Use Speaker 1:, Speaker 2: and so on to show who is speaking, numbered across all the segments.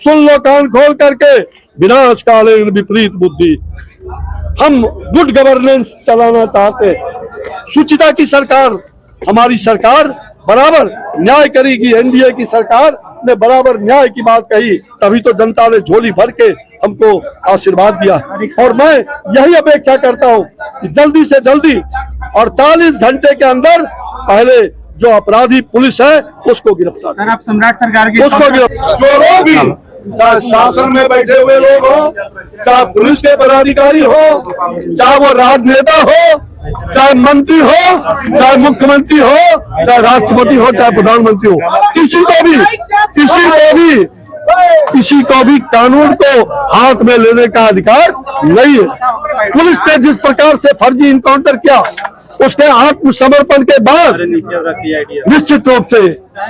Speaker 1: सुन लो कान खोल करके, विनाश काले विपरीत बुद्धि। हम गुड गवर्नेंस चलाना चाहते, सुचिता की सरकार, हमारी सरकार बराबर न्याय करेगी। एनडीए की सरकार ने बराबर न्याय की बात कही, तभी तो जनता ने झोली भर के हमको आशीर्वाद दिया। और मैं यही अपेक्षा करता हूं कि जल्दी से जल्दी 48 घंटे के अंदर पहले जो अपराधी पुलिस है उसको गिरफ्तार।
Speaker 2: सर, आप सम्राट सरकार की
Speaker 1: उसको गिरफ्तार, जो लोग भी, चाहे शासन में बैठे हुए लोग हो, चाहे पुलिस के पदाधिकारी हो, चाहे वो राजनेता हो, चाहे मंत्री हो, चाहे मुख्यमंत्री हो, चाहे राष्ट्रपति हो, चाहे प्रधानमंत्री हो, किसी को भी कानून को हाथ में लेने का अधिकार नहीं है। पुलिस ने जिस प्रकार से फर्जी इनकाउंटर किया, उसके आत्मसमर्पण के बाद निश्चित रूप से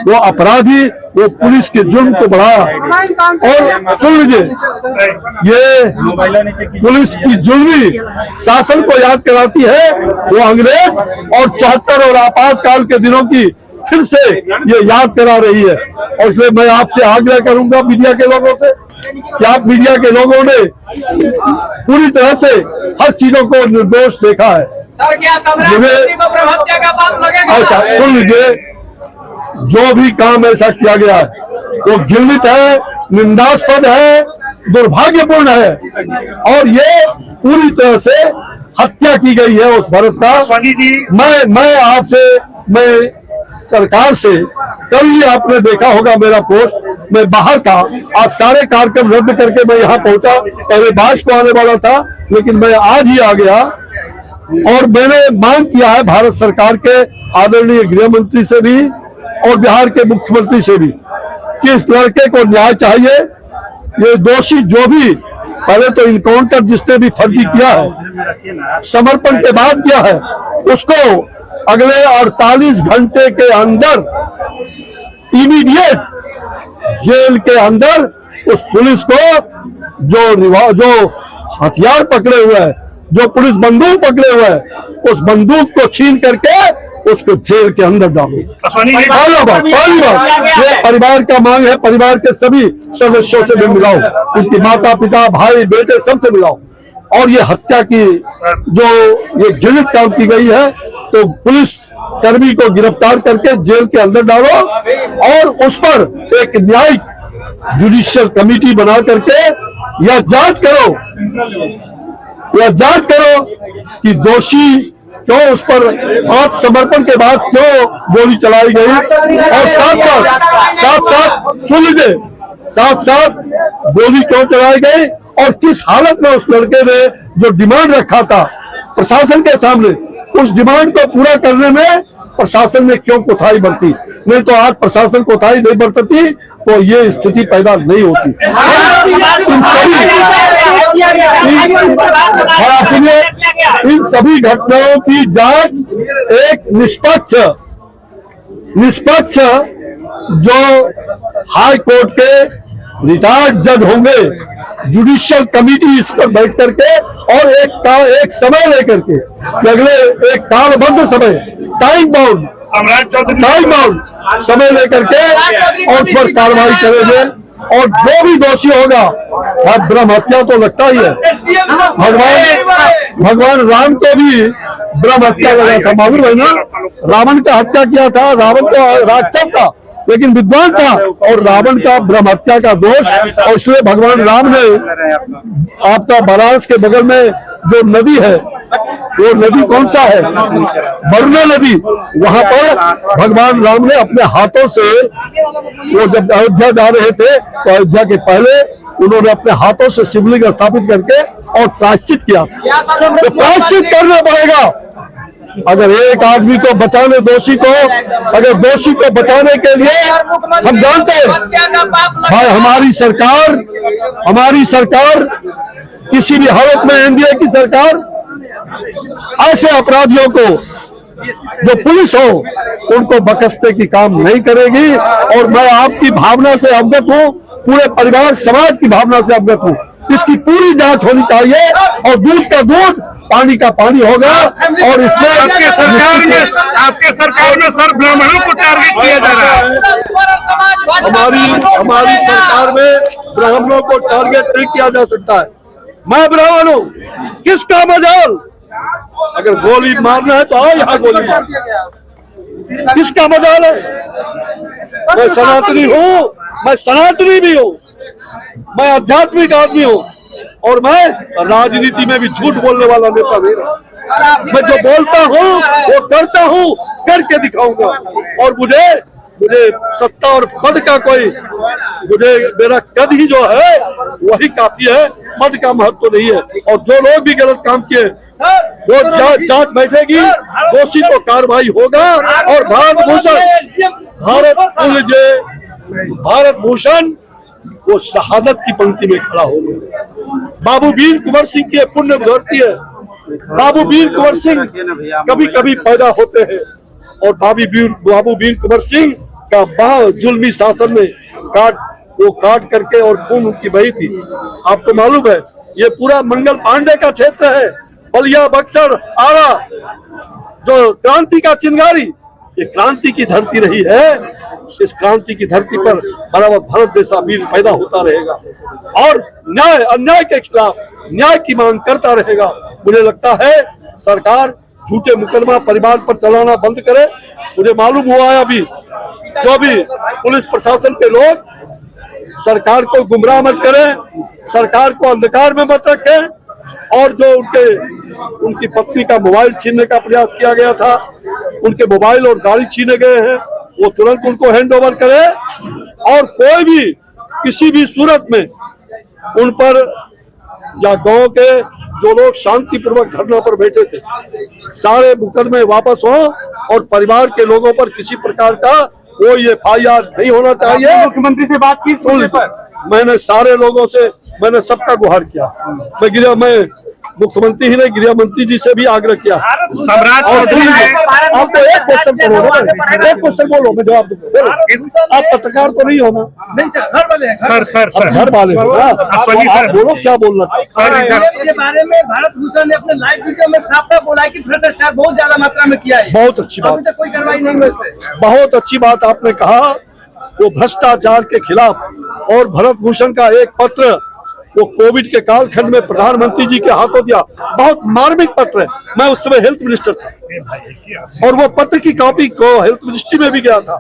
Speaker 1: वो अपराधी, वो पुलिस के जुर्म को बढ़ाया। और सुन लीजिए, ये पुलिस की जुल्मी शासन को याद कराती है, वो अंग्रेज और 74 और आपातकाल के दिनों की फिर से ये याद करा रही है। और इसलिए मैं आपसे आग्रह करूंगा मीडिया के लोगों से कि आप मीडिया के लोगों ने पूरी तरह से हर चीजों को निर्दोष देखा है।
Speaker 3: सर, क्या सम्राट को प्रहत्या का पाप लगेगा?
Speaker 1: ऐसा सुन लीजिए, जो भी काम ऐसा किया गया है वो घृणित है, निंदास्पद है, दुर्भाग्यपूर्ण है। और ये पूरी तरह से हत्या की गई है उस भरत का। मैं आपसे, मैं सरकार से, कल ही आपने देखा होगा मेरा पोस्ट, मैं बाहर था, आज सारे कार्यक्रम रद्द करके मैं यहाँ पहुंचा। पहले 22 को आने वाला था, लेकिन मैं आज ही आ गया। और मैंने मांग किया है भारत सरकार के आदरणीय गृह मंत्री से भी और बिहार के मुख्यमंत्री से भी कि इस लड़के को न्याय चाहिए। ये दोषी जो भी, पहले तो इनकाउंटर जिसने भी फर्जी किया है, समर्पण के बाद किया है, उसको अगले 48 घंटे के अंदर इमीडिएट जेल के अंदर उस पुलिस को जो हथियार पकड़े हुए है, जो पुलिस बंदूक पकड़े हुए है, उस बंदूक को छीन करके उसको जेल के अंदर डालो। पहली बात ये परिवार का मांग है, परिवार के सभी सदस्यों से भी मिलाओ, उनकी माता पिता भाई बेटे सबसे मिलाओ। और ये हत्या की जो ये घृणित काम की गई है, तो पुलिस कर्मी को गिरफ्तार करके जेल के अंदर डालो और उस पर एक न्यायिक जुडिशियल कमेटी बना करके यह जांच करो कि दोषी क्यों, उस पर आत्मसमर्पण के बाद क्यों गोली चलाई गई। और साथ गोली क्यों चलाई गई और किस हालत में उस लड़के ने जो डिमांड रखा था प्रशासन के सामने, उस डिमांड को पूरा करने में प्रशासन ने क्यों कोताही बरती। नहीं तो आज प्रशासन कोताही नहीं बरतती तो ये स्थिति पैदा नहीं होती। इन सभी घटनाओं की जांच एक निष्पक्ष जो हाई कोर्ट के रिटायर्ड जज होंगे, जुडिशियल कमेटी इस पर बैठ करके और एक समय लेकर के, अगले एक कालबद्ध समय, टाइम बाउंड समय लेकर के और उस पर कार्रवाई करेंगे। और जो भी दोषी होगा, ब्रह्म हत्या तो लगता ही है, भगवान राम को भी ब्रह्म हत्या लगा था, मालूम है ना। रावण का हत्या किया था, रावण तो राक्षस था लेकिन विद्वान था, और रावण का ब्रह्म हत्या का दोष। और इसलिए भगवान राम ने आपका बनारस के बगल में जो नदी है, वो नदी कौन सा है, वरुणा नदी, वहां पर भगवान राम ने अपने हाथों से, वो जब अयोध्या जा रहे थे तो अयोध्या के पहले उन्होंने अपने हाथों से शिवलिंग स्थापित करके और प्रायश्चित किया। तो प्रायश्चित करना पड़ेगा। अगर एक आदमी को बचाने, दोषी को, अगर दोषी को बचाने के लिए हम जानते हैं भाई, हमारी सरकार किसी भी हालत में, एनडीए की सरकार ऐसे अपराधियों को जो पुलिस हो उनको बख्शने की काम नहीं करेगी। और मैं आपकी भावना से अवगत हूँ, पूरे परिवार समाज की भावना से अवगत हूँ, इसकी पूरी जांच होनी चाहिए और दूध का दूध पानी का पानी होगा। और इसमें
Speaker 2: आपके सरकार में सर ब्राह्मणों को टारगेट किया जा रहा है।
Speaker 1: हमारी सरकार में ब्राह्मणों को टारगेट नहीं किया जा सकता है। मैं ब्राह्मण हूँ, किसका मजाल? अगर गोली मारना है तो आओ यहाँ गोली मार, किसका मजाल है? मैं सनातनी हूँ, मैं सनातनी भी हूँ, मैं आध्यात्मिक आदमी हूँ, और मैं राजनीति में भी झूठ बोलने वाला नेता नहीं रहा। मैं जो बोलता हूँ वो करता हूँ, करके दिखाऊंगा। और मुझे सत्ता और पद का कोई, मेरा कद ही जो है वही काफी है, पद का महत्व तो नहीं है। और जो लोग भी गलत काम किए वो जांच बैठेगी, दोषी को कार्रवाई होगा। और भारत भूषण वो शहादत की पंक्ति में खड़ा होगा। बाबू वीर कुंवर सिंह की पुण्य धरती है। बाबू वीर कुंवर सिंह कभी कभी पैदा होते हैं, और बाबू वीर कुंवर सिंह का बाह जुल्मी शासन में काट करके और खून उनकी बही थी। आपको मालूम है ये पूरा मंगल पांडे का क्षेत्र है, बलिया, बक्सर, आरा, जो क्रांति का चिंगारी, ये क्रांति की धरती रही है। इस क्रांति की धरती पर बराबर भारत जैसा वीर पैदा होता रहेगा और न्याय अन्याय के खिलाफ न्याय की मांग करता रहेगा। मुझे लगता है सरकार झूठे मुकदमा परिवार पर चलाना बंद करे। मुझे मालूम हुआ है अभी जो भी पुलिस प्रशासन के लोग सरकार को गुमराह मत करें, सरकार को अंधकार में मत रखें, और जो उनकी पत्नी का मोबाइल छीनने का प्रयास किया गया था, उनके मोबाइल और गाड़ी छीने गए हैं, वो तुरंत उनको हैंड ओवर करे। और कोई भी किसी भी सूरत में उन पर या गांव के जो लोग शांतिपूर्वक धरना पर बैठे थे, सारे मुकदमे वापस हो और परिवार के लोगों पर किसी प्रकार का कोई FIR नहीं होना चाहिए।
Speaker 2: मुख्यमंत्री से बात की
Speaker 1: मैंने सारे लोगों से, मैंने सबका गुहार किया। मैं मुख्यमंत्री ही नहीं, गृह मंत्री जी से भी आग्रह किया।
Speaker 2: सम्राट
Speaker 1: आपको एक क्वेश्चन करो ना, एक क्वेश्चन बोलो, मैं जवाब दूंगा। आप पत्रकार तो नहीं हो ना?
Speaker 3: नहीं सर, घर वाले
Speaker 2: सर
Speaker 1: घर वाले हो ना? आप बोलो क्या बोलना था।
Speaker 3: के बारे में भारत भूषण ने अपने लाइव वीडियो में साफ बोला है कि भ्रष्टाचार बहुत ज्यादा मात्रा में किया है।
Speaker 1: बहुत अच्छी बात,
Speaker 3: अभी तक कोई कार्रवाई नहीं हुई।
Speaker 1: बहुत अच्छी बात आपने कहा। वो भ्रष्टाचार के खिलाफ और भरत भूषण का एक पत्र वो कोविड के कालखंड में प्रधानमंत्री जी के हाथों दिया, बहुत मार्मिक पत्र है। मैं उस समय हेल्थ मिनिस्टर था और वो पत्र की कॉपी को हेल्थ मिनिस्ट्री में भी गया था।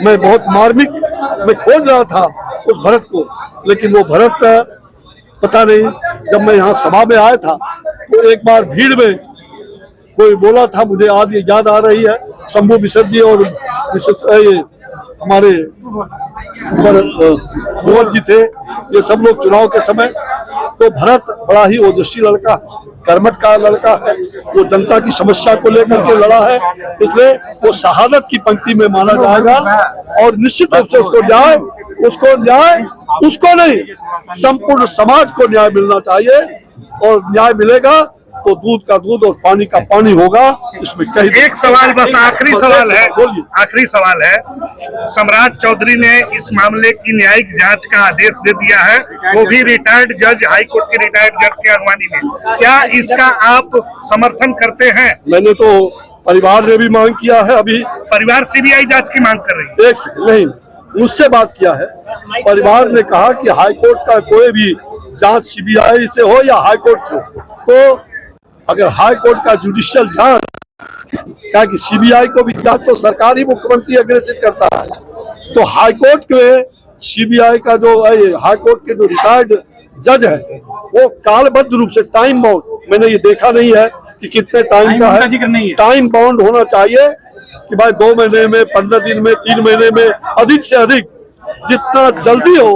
Speaker 1: मैं बहुत मार्मिक में खोज रहा था उस भरत को, लेकिन वो भरत पता नहीं, जब मैं यहाँ सभा में आया था तो एक बार भीड़ में कोई बोला था, मुझे आज ये याद आ रही है, शंभू मिश्र जी और हमारे कुंवर जी थे, ये सब लोग चुनाव के समय। तो भरत बड़ा ही ओजस्वी लड़का, कर्मठ का लड़का है, वो जनता की समस्या को लेकर के लड़ा है, इसलिए वो शहादत की पंक्ति में माना जाएगा। और निश्चित रूप से उसको नहीं, संपूर्ण समाज को न्याय मिलना चाहिए, और न्याय मिलेगा तो दूध का दूध और पानी का पानी होगा। इसमें कहीं
Speaker 2: एक सवाल बस आखिरी सवाल है। सम्राट चौधरी ने इस मामले की न्यायिक जांच का आदेश दे दिया है, वो भी रिटायर्ड जज, हाई कोर्ट के रिटायर्ड जज के अगवानी में। क्या इसका आप समर्थन करते हैं?
Speaker 1: मैंने तो परिवार ने भी मांग किया है। अभी
Speaker 2: परिवार CBI जांच की मांग कर रही है।
Speaker 1: एक सेकंड, नहीं, मुझसे बात किया है। परिवार ने कहा कि हाई कोर्ट का कोई भी जांच CBI से हो या हाई कोर्ट से हो, तो अगर हाई कोर्ट का जुडिशियल जांच, क्या कि CBI को भी जांच तो सरकार ही मुख्यमंत्री अग्रेसित करता है, तो हाई कोर्ट के CBI का जो हाई कोर्ट के जो रिटायर्ड जज है वो कालबद्ध रूप से टाइम बाउंड, मैंने ये देखा नहीं है कि कितने टाइम का है, टाइम बाउंड होना चाहिए कि भाई 2 महीने में, 15 दिन में, 3 महीने में, अधिक से अधिक जितना जल्दी हो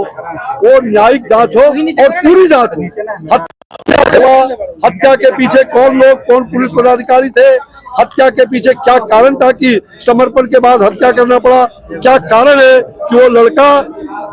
Speaker 1: वो न्यायिक जांच हो और पूरी जांच हो। हत्या के पीछे कौन लोग, कौन पुलिस पदाधिकारी थे, हत्या के पीछे क्या कारण था कि समर्पण के बाद हत्या करना पड़ा, क्या कारण है कि वो लड़का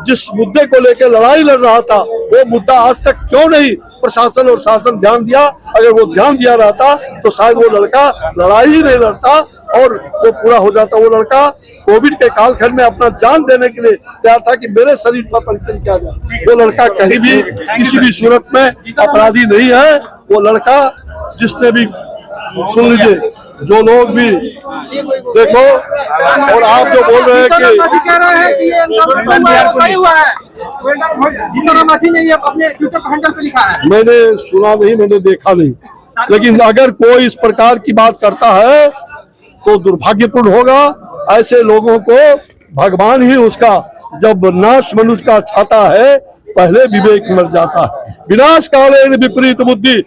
Speaker 1: जिस मुद्दे को लेकर लड़ाई लड़ रहा था वो मुद्दा आज तक क्यों नहीं प्रशासन और शासन ध्यान दिया। अगर वो ध्यान दिया रहता तो शायद वो लड़का लड़ाई ही नहीं लड़ता और वो पूरा हो जाता। वो लड़का कोविड के कालखंड में अपना जान देने के लिए तैयार था कि मेरे शरीर पर परीक्षण किया जाए। वो लड़का कहीं भी किसी भी सूरत में अपराधी नहीं है। वो लड़का जिसने भी सुन लीजिए, जो लोग भी देखो, और आप जो बोल रहे हैं कि
Speaker 3: कह रहे हैं कि ये सही हुआ है, जीतन मांझी ने ये अपने ट्विटर हैंडल पे लिखा है।
Speaker 1: मैंने सुना नहीं, मैंने देखा नहीं, लेकिन अगर कोई इस प्रकार की बात करता है तो दुर्भाग्यपूर्ण होगा। ऐसे लोगों को भगवान ही उसका, जब नाश मनुष्य का छाता है, पहले विवेक मर जाता है। विनाश काले विपरीत बुद्धि।